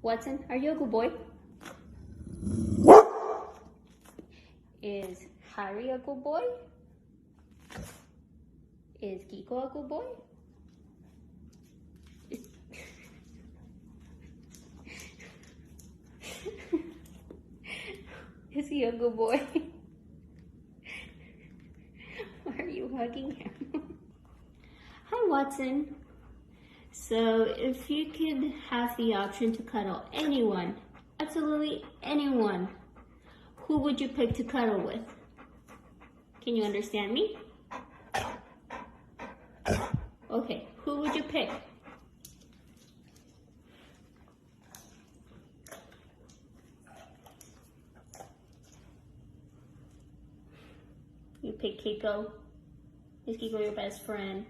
Watson, are you a good boy? Is Harry a good boy? Is Kiko a good boy? Is he a good boy? Why are you hugging him? Hi, Watson. So if you could have the option to cuddle anyone, absolutely anyone, who would you pick to cuddle with? Can you understand me? Okay, who would you pick? You pick Kiko. Is Kiko your best friend?